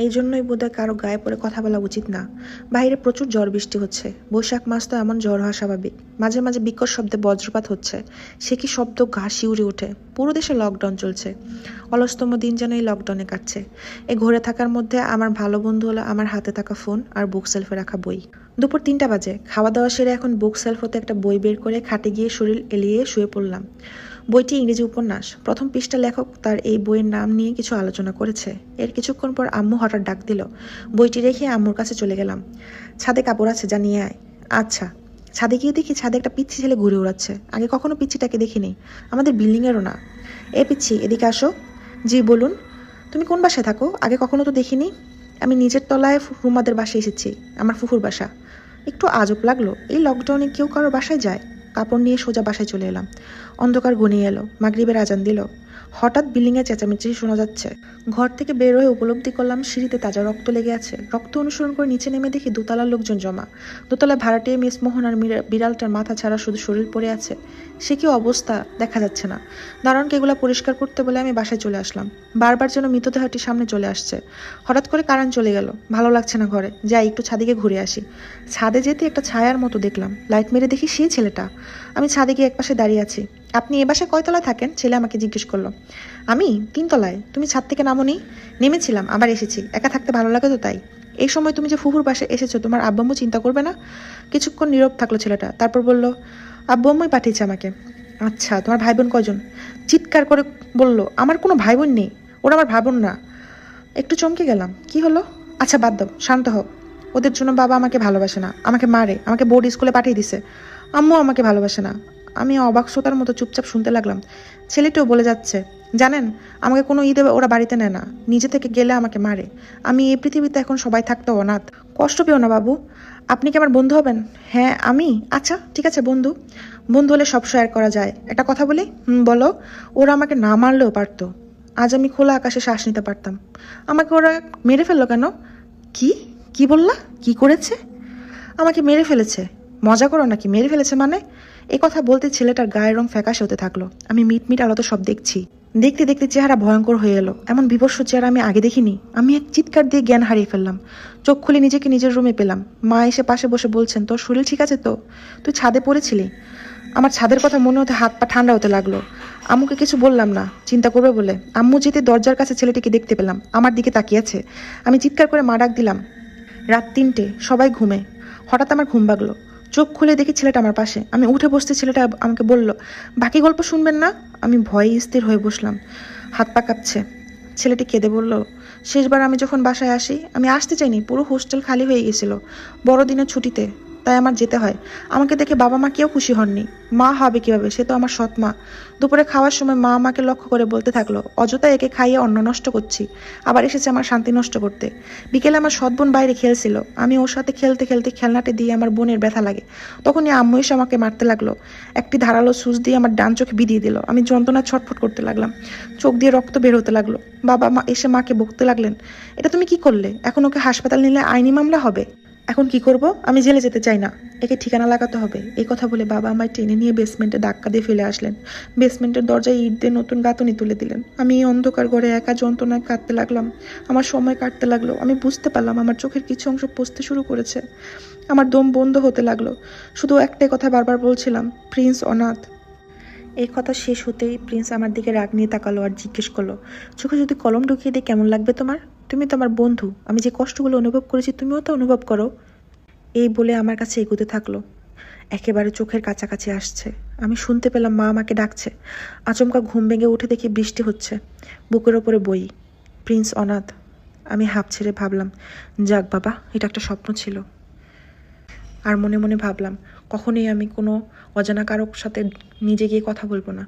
এই জন্যই বোধহয় কারো গায়ে পড়ে কথা বলা উচিত না। বাইরে প্রচুর ঝড় বৃষ্টি হচ্ছে। বৈশাখ মাস তো এমন ঝড় হওয়া স্বাভাবিক। মাঝে মাঝে বিকট শব্দে বজ্রপাত হচ্ছে। সে কি শব্দ, গা শিউরে ওঠে। পুরো দেশে লকডাউন চলছে। অলসতম দিন যেন এই লকডাউনে কাটছে। এই ঘরে থাকার মধ্যে আমার ভালো বন্ধু হলো আমার হাতে থাকা ফোন আর বুক সেলফে রাখা বই। দুপুর 3টা বাজে। খাওয়া দাওয়া সেরে এখন বুক সেলফ হতে একটা বই বের করে খাটে গিয়ে শরীর এলিয়ে শুয়ে পড়লাম। বইটি ইংরেজি উপন্যাস। প্রথম পৃষ্ঠা লেখক তার এই বইয়ের নাম নিয়ে কিছু আলোচনা করেছে। এর কিছুক্ষণ পর আম্মু হঠাৎ ডাক দিল। বইটি রেখে আম্মুর কাছে চলে গেলাম। ছাদে কাপড় আছে, যা নিয়ে আয়। আচ্ছা। ছাদে গিয়ে দেখি ছাদে একটা পিচ্ছি ছেলে ঘুরে উড়াচ্ছে। আগে কখনো পিচ্ছিটাকে দেখিনি। আমাদের বিল্ডিংয়েরও না। এ পিচ্ছি, এদিকে আসো। জি বলুন। তুমি কোন বাসায় থাকো? আগে কখনো তো দেখিনি। আমি নিচের তলায় রুমাদের বাসায় এসেছি, আমার ফুফুর বাসা। একটু আজব লাগলো, এই লকডাউনে কেউ কারো বাসায় যায়। কাপড় নিয়ে সোজা বাসায় চলে এলাম। অন্ধকার ঘনিয়ে এলো, মাগরিবের আজান দিল। হঠাৎ বিল্ডিংয়ে চেঁচামেচি শোনা যাচ্ছে। ঘর থেকে বের হয়ে উপলব্ধি করলাম সিঁড়িতে তাজা রক্ত লেগে আছে। রক্ত অনুসরণ করে নিচে নেমে দেখি দোতলার লোকজন জমা। দোতলায় ভাড়াটিয়া মিস মোহন আর বিড়ালটার মাথা ছাড়া শুধু শরীর পড়ে আছে। সে কি অবস্থা দেখা যাচ্ছে না। দারোয়ানকে এগুলা পরিষ্কার করতে বলে আমি বাসায় চলে আসলাম। বারবার যেন মৃতদেহটি সামনে চলে আসছে। হঠাৎ করে কারেন্ট চলে গেল। ভালো লাগছে না ঘরে, যাই একটু ছাদে ঘুরে আসি। ছাদে যেতে একটা ছায়ার মতো দেখলাম। লাইট মেরে দেখি সেই ছেলেটা। আমি ছাদে গিয়ে একপাশে দাঁড়িয়ে আছি। আপনি এ বাসায় কয়তলায় থাকেন? ছেলে আমাকে জিজ্ঞেস করলো। আমি 3তলায়। তুমি ছাদ থেকে নামোনি? নেমেছিলাম, আবার এসেছি। একা থাকতে ভালো লাগে তো তাই। এই সময় তুমি যে ফুফুর বাসায় এসেছো, তোমার আব্বু আম্মু চিন্তা করবে না? কিছুক্ষণ নীরব থাকলো ছেলেটা, তারপর বলল, আব্বু আম্মুই পাঠিয়েছে আমাকে। আচ্ছা, তোমার ভাই বোন কয়জন? চিৎকার করে বলল, আমার কোনো ভাই বোন নেই, ওরা আমার ভাই বোন না। একটু চমকে গেলাম। কি হলো? আচ্ছা বাদ দাও, শান্ত হও। ওদের জন্য বাবা আমাকে ভালোবাসে না, আমাকে মারে, আমাকে বোর্ড স্কুলে পাঠিয়ে দিছে। আম্মু আমাকে ভালোবাসে না। আমি অবাক শ্রোতার মতো চুপচাপ শুনতে লাগলাম। ছেলেটিও বলে যাচ্ছে, জানেন, আমাকে কোনো ঈদে ওরা বাড়িতে নেয় না, নিজে থেকে গেলে আমাকে মারে। আমি এই পৃথিবীতে এখন সবাই থাকতে অনাথ। কষ্ট পেও না বাবু। আপনি কি আমার বন্ধু হবেন? হ্যাঁ আমি। আচ্ছা ঠিক আছে, বন্ধু। বন্ধু হলে সব শেয়ার করা যায়। একটা কথা বলি? বলো। ওরা আমাকে না মারলেও পারতো। আজ আমি খোলা আকাশে শ্বাস নিতে পারতাম। আমাকে ওরা মেরে ফেললো কেন? কি? কি বললা? কি করেছে? আমাকে মেরে ফেলেছে। মজা করো নাকি? মেরে ফেলেছে মানে? এই কথা বলতে ছেলেটার গায়ের রং ফ্যাকাশে হতে থাকলো। আমি মিটমিট আলোতে সব দেখছি। দেখতে দেখতে চেহারা ভয়ঙ্কর হয়ে এলো। এমন বিভৎস চেহারা আমি আগে দেখিনি। আমি এক চিৎকার দিয়ে জ্ঞান হারিয়ে ফেললাম। চোখ খুলে নিজেকে নিজের রুমে পেলাম। মা এসে পাশে বসে বলছেন, তোর শরীর ঠিক আছে তো? তুই ছাদে পড়েছিলি? আমার ছাদের কথা মনে হতে হাত পা ঠান্ডা হতে লাগলো। আম্মুকে কিছু বললাম না, চিন্তা করবে বলে। আম্মু যেতে দরজার কাছে ছেলেটিকে দেখতে পেলাম, আমার দিকে তাকিয়ে আছে। আমি চিৎকার করে মা ডাক দিলাম। রাত 3টে, সবাই ঘুমে। হঠাৎ আমার ঘুম ভাগলো। চোখ খুলে দেখি ছেলেটা আমার পাশে। আমি উঠে বসতে ছেলেটা আমাকে বলল, বাকি গল্প শুনবেন না? আমি ভয়ে স্থির হয়ে বসলাম। হাত পা কাঁপছে। ছেলেটি কেঁদে বলল, শেষবার আমি যখন বাসায় আসি, আমি আসতে চাইনি, পুরো হোস্টেল খালি হয়ে গেছিল বড়দিনের ছুটিতে, তাই আমার যেতে হয়। আমাকে দেখে বাবা মা কেউ খুশি হননি। মা হবে কিভাবে, সে তো আমার সৎ মা। দুপুরে খাওয়ার সময় মা আমাকে লক্ষ্য করে বলতে থাকলো, অযথা একে খাইয়ে অন্ন নষ্ট করছি, আবার এসেছে আমার শান্তি নষ্ট করতে। বিকেলে আমার সৎ বোন বাইরে খেলছিল, আমি ওর সাথে খেলতে খেলতে খেলনাটি দিয়ে আমার বোনের ব্যথা লাগে। তখনই আম্মু এসে আমাকে মারতে লাগলো। একটি ধারালো সুচ দিয়ে আমার ডান চোখে বিধিয়ে দিল। আমি যন্ত্রণা ছটফট করতে লাগলাম। চোখ দিয়ে রক্ত বের হতে লাগলো। বাবা মা এসে মাকে বকতে লাগলেন, এটা তুমি কি করলে? এখন ওকে হাসপাতাল নিলে আইনি মামলা হবে। এখন কি করব? আমি জেলে যেতে চাই না, একে ঠিকানা লাগাতে হবে। এই কথা বলে বাবা আমায় টেনে নিয়ে বেসমেন্টে ধাক্কা দিয়ে ফেলে আসলেন। বেসমেন্টের দরজায় ইট দিয়ে নতুন গাঁথনি তুলে দিলেন। আমি এই অন্ধকার ঘরে একা যন্ত্রণায় কাঁদতে লাগলাম। আমার সময় কাটতে লাগলো। আমি বুঝতে পারলাম আমার চোখের কিছু অংশ পচতে শুরু করেছে। আমার দম বন্ধ হতে লাগলো। শুধু একটাই কথা বারবার বলছিলাম, প্রিন্স অনাথ। এই কথা শেষ হতেই প্রিন্স আমার দিকে রাগ নিয়ে তাকালো আর জিজ্ঞেস করলো, চোখে যদি কলম ঢুকিয়ে দিই কেমন লাগবে তোমার? তুমি তো আমার বন্ধু, আমি যে কষ্টগুলো অনুভব করেছি তুমিও তো অনুভব করো। এই বলে আমার কাছে এগোতে থাকলো। একেবারে চোখের কাছাকাছি আসছে। আমি শুনতে পেলাম মা আমাকে ডাকছে। আচমকা ঘুম ভেঙে উঠে দেখি বৃষ্টি হচ্ছে। বুকের ওপরে বই, প্রিন্স অনাথ। আমি হাঁপ ছেড়ে ভাবলাম, যাক বাবা, এটা একটা স্বপ্ন ছিল। আর মনে মনে ভাবলাম, কখনোই আমি কোনো অজানা কারোর সাথে নিজে গিয়ে কথা বলবো না।